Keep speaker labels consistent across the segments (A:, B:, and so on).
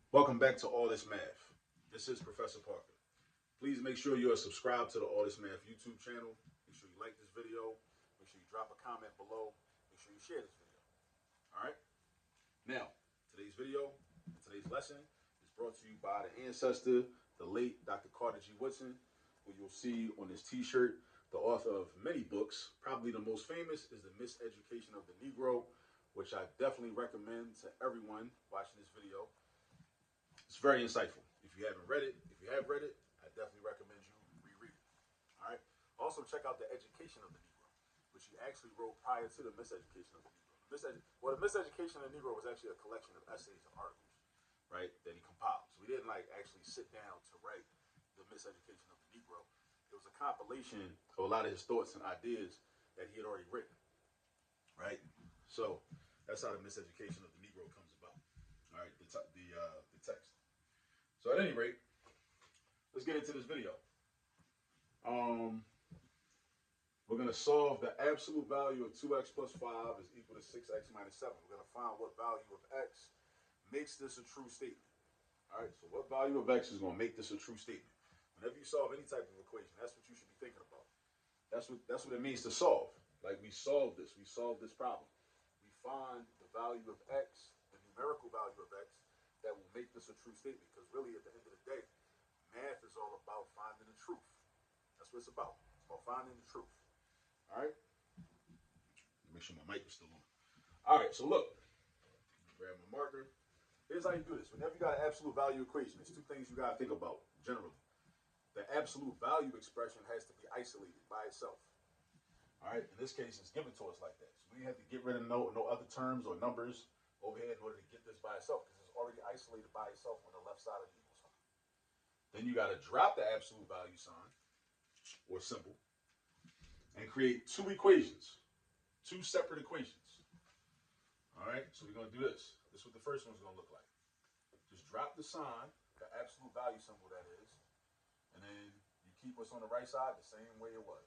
A: Welcome back to All This Math. This is Professor Parker. Please make sure you are subscribed to the All This Math YouTube channel. Make sure you like this video. Make sure you drop a comment below. Make sure you share this video. All right? Now, today's video, today's lesson is brought to you by the ancestor, the late Dr. Carter G. Woodson, who you'll see on this t-shirt, the author of many books. Probably the most famous is The Miseducation of the Negro, which I definitely recommend to everyone watching this video. It's very insightful. If you haven't read it, if you have read it, I definitely recommend you reread it. All right. Also, check out The Education of the Negro, which he actually wrote prior to The Miseducation of the Negro. The Miseducation of the Negro was actually a collection of essays and articles, right, that he compiled. So he didn't actually sit down to write The Miseducation of the Negro. It was a compilation of a lot of his thoughts and ideas that he had already written, right? So that's how The Miseducation of the Negro comes about. All right, the text. So at any rate, let's get into this video. We're going to solve the absolute value of 2x plus 5 is equal to 6x minus 7. We're going to find what value of x makes this a true statement. All right, so what value of x is going to make this a true statement? Whenever you solve any type of equation, that's what you should be thinking about. That's what it means to solve. Like we solve this problem. We find the value of x, the numerical value of x, that will make this a true statement. Because really, at the end of the day, math is all about finding the truth. That's what it's about. It's about finding the truth. All right? Make sure my mic is still on. All right, so look. Grab my marker. Here's how you do this. Whenever you got an absolute value equation, there's two things you got to think about generally. The absolute value expression has to be isolated by itself. All right? In this case, it's given to us like that. So we have to get rid of no other terms or numbers over here in order to get this by itself, because it's already isolated by itself on the left side of the equal sign. Then you got to drop the absolute value sign or symbol and create two equations, two separate equations. All right, so we're going to do this. This is what the first one's going to look like. Just drop the sign, the absolute value symbol that is, and then you keep what's on the right side the same way it was.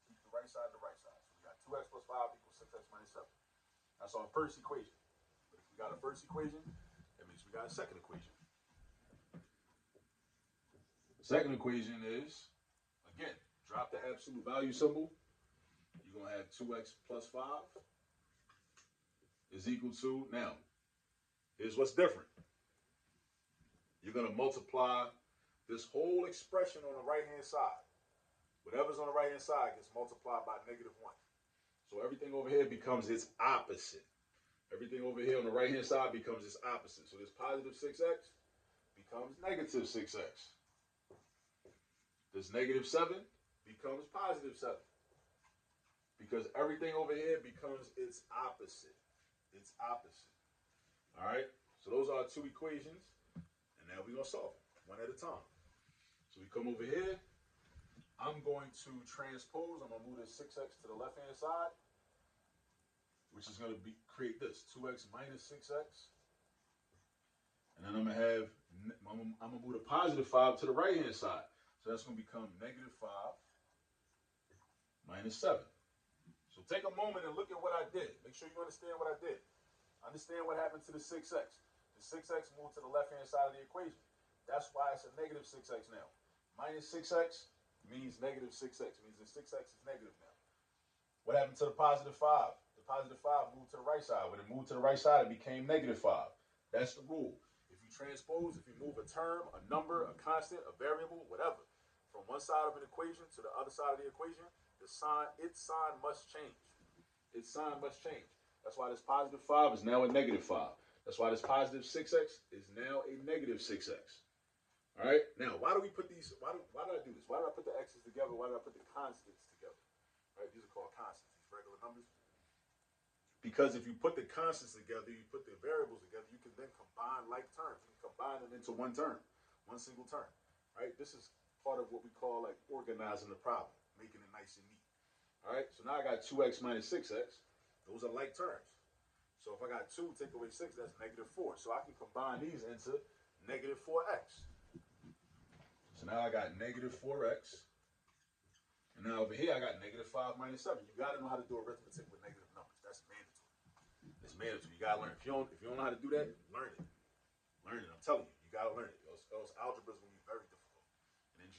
A: Keep the right side the right side. So we got 2x plus 5 equals 6x minus 7. That's our first equation. We got a first equation, that means we got a second equation. The second equation is, again, drop the absolute value symbol. You're going to have 2x plus 5 is equal to, now, here's what's different. You're going to multiply this whole expression on the right-hand side. Whatever's on the right-hand side gets multiplied by -1. So everything over here becomes its opposite. Everything over here on the right-hand side becomes its opposite. So this positive 6x becomes negative 6x. This negative 7 becomes positive 7. Because everything over here becomes its opposite. Its opposite. All right? So those are our two equations. And now we're going to solve them one at a time. So we come over here. I'm going to transpose. I'm going to move this 6x to the left-hand side, which is going to create this, 2x minus 6x. And then I'm going to move the positive 5 to the right-hand side. So that's going to become -5 minus 7. So take a moment and look at what I did. Make sure you understand what I did. Understand what happened to the 6x. The 6x moved to the left-hand side of the equation. That's why it's a negative 6x now. Minus 6x means negative 6x. It means the 6x is negative now. What happened to the positive 5? The positive 5 moved to the right side. When it moved to the right side, it became -5. That's the rule. If you transpose, if you move a term, a number, a constant, a variable, whatever, from one side of an equation to the other side of the equation, its sign must change. Its sign must change. That's why this positive 5 is now a -5. That's why this positive 6x is now a negative 6x. All right? Now, why do we put these, why did I do this? Why did I put the x's together? Why did I put the constants together? Right? These are called constants, these regular numbers. Because if you put the constants together, you put the variables together, you can then combine like terms. You can combine them into one term, one single term. Right? This is part of what we call like organizing the problem, making it nice and neat. All right? So now I got 2x minus 6x. Those are like terms. So if I got 2, take away 6, that's -4. So I can combine these into -4x. So now I got -4x. And now over here I got -5 minus 7. You got to know how to do arithmetic with negative numbers. That's mandatory. It's mandatory. You got to learn. If you don't know how to do that, learn it. Learn it. I'm telling you.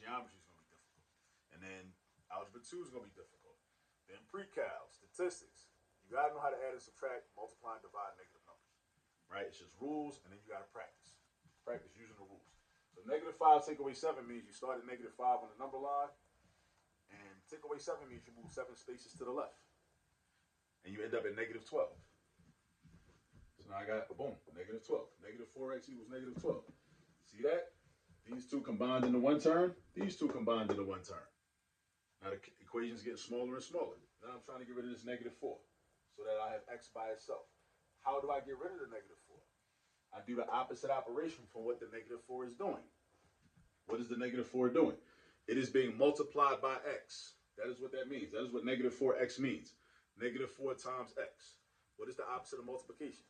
A: geometry is going to be difficult. And then algebra 2 is going to be difficult. Then pre-cal, statistics. You got to know how to add and subtract, multiply, and divide negative numbers. Right? It's just rules, and then you got to practice. Practice using the rules. So -5 take away 7 means you start at -5 on the number line, and take away 7 means you move 7 spaces to the left. And you end up at -12. So now I got, boom, -12. -4x equals -12. See that? These two combined into one term. These two combined into one term. Now the equation's getting smaller and smaller. Now I'm trying to get rid of this -4 so that I have x by itself. How do I get rid of the -4? I do the opposite operation from what the -4 is doing. What is the -4 doing? It is being multiplied by x. That is what that means. That is what -4x means. -4 times x. What is the opposite of multiplication?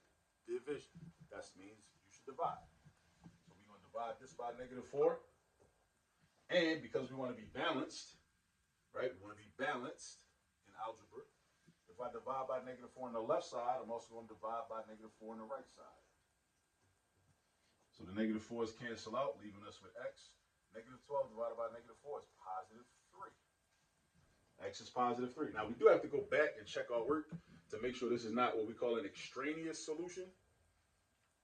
A: Division. That means you should divide. So we're going to divide this by -4. And because we want to be balanced, right? We want to be balanced in algebra. If I divide by -4 on the left side, I'm also going to divide by -4 on the right side. So the -4's cancel out, leaving us with x. -12 divided by -4 is +3. X is +3. Now, we do have to go back and check our work to make sure this is not what we call an extraneous solution.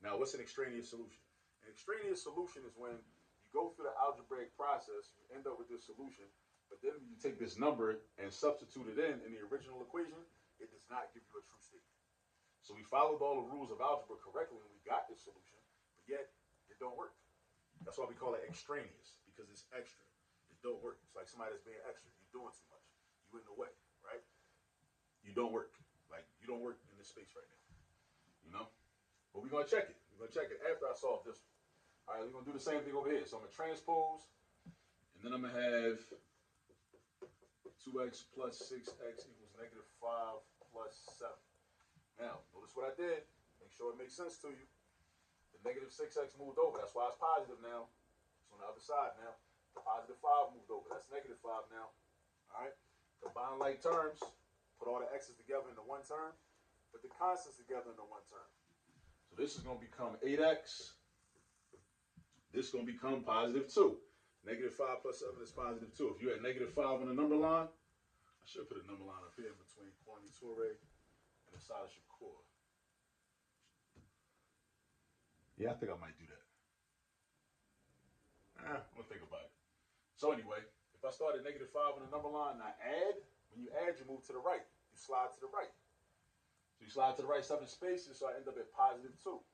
A: Now, what's an extraneous solution? An extraneous solution is when you go through the algebraic process, you end up with this solution, but then when you take this number and substitute it in the original equation, it does not give you a true statement. So we followed all the rules of algebra correctly and we got this solution, but yet it don't work. That's why we call it extraneous, because it's extra. It don't work. It's like somebody that's being extra. You're doing too much. You in the way, right? You don't work. Like, you don't work in this space right now. You know? But we're going to check it. We're going to check it after I solve this one. All right, we're going to do the same thing over here. So I'm going to transpose, and then I'm going to have 2x plus 6x equals -5 plus 7. Now, notice what I did. Make sure it makes sense to you. The -6x moved over. That's why it's positive now. It's on the other side now. The +5 moved over. That's -5 now. All right? Combine like terms. Put all the x's together into one term. Put the constants together into one term. So this is going to become 8x. This is going to become +2. -5 plus 7 is +2. If you're at -5 on the number line, I should put a number line up here between Kwame Toure and Asada Shakur. Yeah, I think I might do that. I'm going to think about it. So anyway, if I start at -5 on the number line and I add, when you add, you move to the right. You slide to the right. So you slide to the right 7 spaces, so I end up at +2.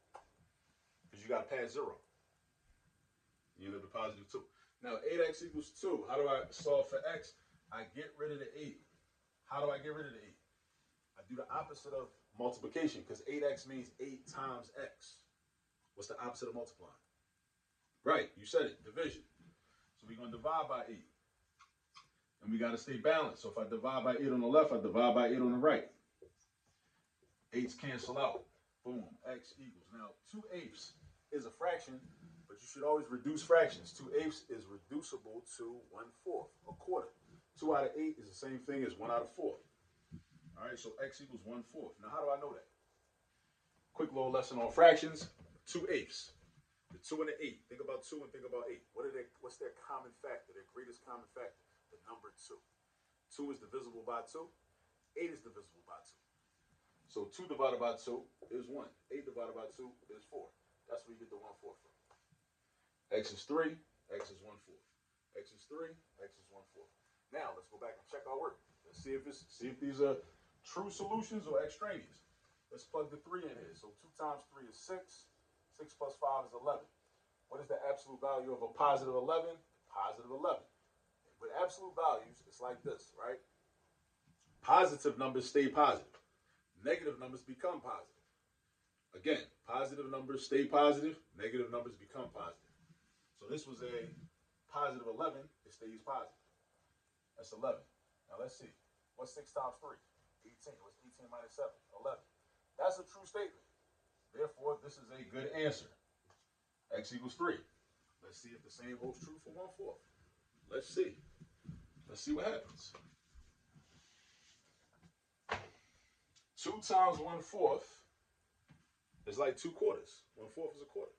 A: Because you got to pass 0. You end up at +2. Now, 8x equals 2. How do I solve for x? I get rid of the 8. How do I get rid of the 8? I do the opposite of multiplication, because 8x means 8 times x. What's the opposite of multiplying? Right, you said it, division. So we're going to divide by 8. And we got to stay balanced. So if I divide by 8 on the left, I divide by 8 on the right. 8's cancel out. Boom, x equals. Now, 2/8 is a fraction, but you should always reduce fractions. 2/8 is reducible to 1/4, a quarter. 2 out of 8 is the same thing as 1 out of 4. All right, so x equals 1/4. Now, how do I know that? Quick little lesson on fractions. 2/8. The 2 and the 8. Think about 2 and think about 8. What's their common factor, their greatest common factor? The number 2. 2 is divisible by 2. 8 is divisible by 2. So 2 divided by 2 is 1. 8 divided by 2 is 4. That's where you get the 1/4 from. X is 3. X is 1/4. X is 3. X is 1/4. Now let's go back and check our work. Let's see if these are true solutions or extraneous. Let's plug the 3 in here. So 2 times 3 is 6. 6 plus 5 is 11. What is the absolute value of a +11? +11. With absolute values, it's like this, right? Positive numbers stay positive. Negative numbers become positive. Again, positive numbers stay positive. Negative numbers become positive. So this was a +11. It stays positive. That's 11. Now let's see. What's 6 times 3? 18. What's 18 minus 7? 11. That's a true statement. Therefore, this is a good answer. X equals 3. Let's see if the same holds true for 1/4. Let's see. Let's see what happens. 2 times 1/4 is like 2 quarters. 1/4 is a quarter.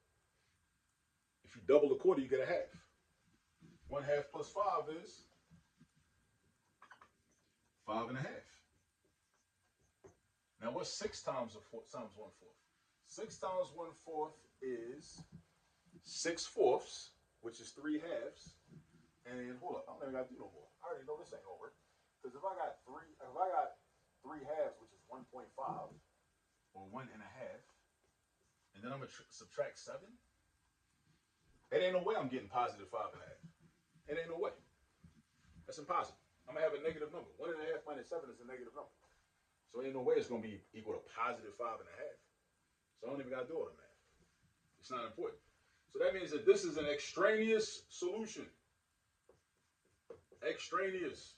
A: If you double a quarter, you get a half. 1/2 plus 5 is 5.5. Now, what's 6 times 1/4? 6 times 1/4 is 6/4, which is 3/2. And hold up, I don't even gotta do no more. I already know this ain't gonna work. Because if I got 3/2, which is 1.5, or 1.5, and then I'm gonna subtract 7, it ain't no way I'm getting positive 5.5. It ain't no way. That's impossible. I'm gonna have a negative number. 1.5 minus 7 is a negative number. So ain't no way it's gonna be equal to positive 5.5. So I don't even gotta do all the math. It's not important. So that means that this is an extraneous solution. Extraneous.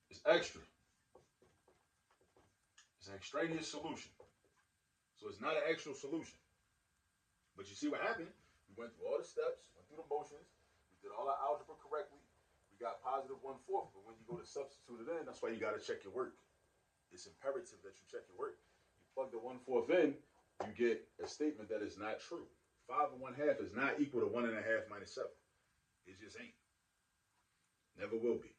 A: It's extra. It's an extraneous solution. So it's not an actual solution. But you see what happened? We went through all the steps, went through the motions, we did all our algebra correctly. We got positive 1/4. But when you go to substitute it in, that's why you got to check your work. It's imperative that you check your work. You plug the 1/4 in, you get a statement that is not true. 5.5 is not equal to 1.5 minus 7. It just ain't. Never will be.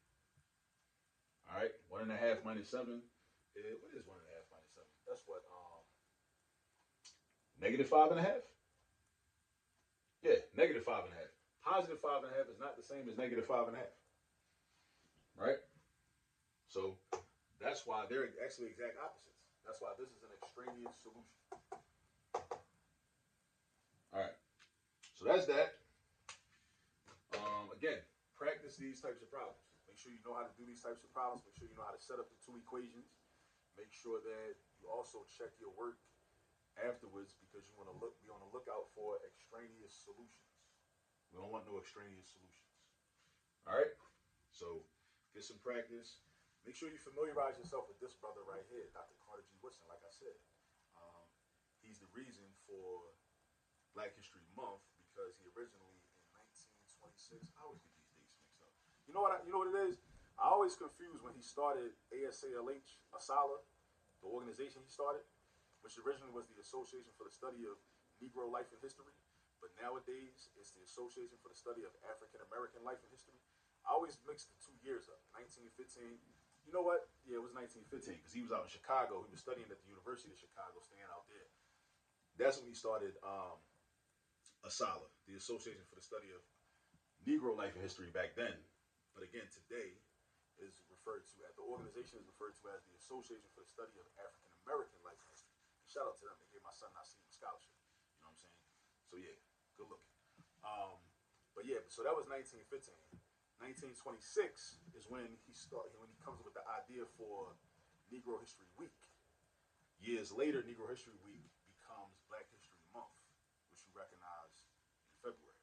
A: All right, 1.5 minus 7. What is 1.5 minus 7? That's what, negative 5.5? Yeah, negative 5.5. Positive 5.5 is not the same as negative 5.5. Right? So that's why they're actually exact opposites. That's why this is an extraneous solution. All right. So that's that. Again, practice these types of problems. Make sure you know how to do these types of problems. Make sure you know how to set up the two equations. Make sure that you also check your work afterwards because you want to be on the lookout for extraneous solutions. We don't want no extraneous solutions. All right. So get some practice. Make sure you familiarize yourself with this brother right here, Dr. Carter G. Woodson. Like I said, he's the reason for Black History Month because he originally in 1926. I always get these dates mixed up. You know what? You know what it is? I always confuse when he started ASALH, the organization he started, which originally was the Association for the Study of Negro Life and History, but nowadays it's the Association for the Study of African American Life and History. I always mix the 2 years up. 1915. You know what? Yeah, it was 1915 because he was out in Chicago. He was studying at the University of Chicago, staying out there. That's when he started ASALH, the Association for the Study of Negro Life and History back then. But again, today is referred to as the organization is referred to as the Association for the Study of African American Life and History. And shout out to them. They gave my son Nassim a scholarship. You know what I'm saying? So yeah, good looking. But yeah, so that was 1915. 1926 is when he comes up with the idea for Negro History Week. Years later, Negro History Week becomes Black History Month, which you recognize in February,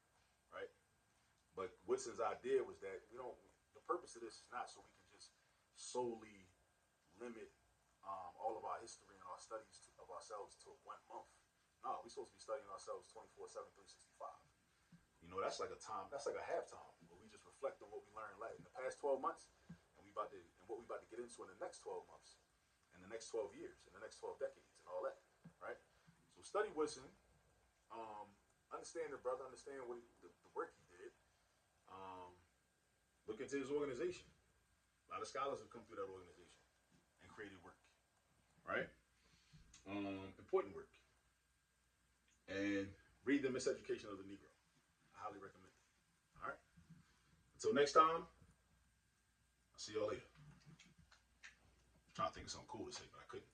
A: right? But Woodson's idea was that the purpose of this is not so we can just solely limit all of our history and our studies of ourselves to 1 month. No, we're supposed to be studying ourselves 24/7, 365. You know, that's like a halftime where we just reflect on what we learned in the past 12 months and what we about to get into in the next 12 months, in the next 12 years, in the next 12 decades, and all that, right? So study Woodson, understand the brother, understand the work he did. Look into his organization. A lot of scholars have come through that organization and created work, right? Important work. And read The Miseducation of the Negro. I highly recommend it. All right. Until next time, I'll see y'all later. I'm trying to think of something cool to say, but I couldn't.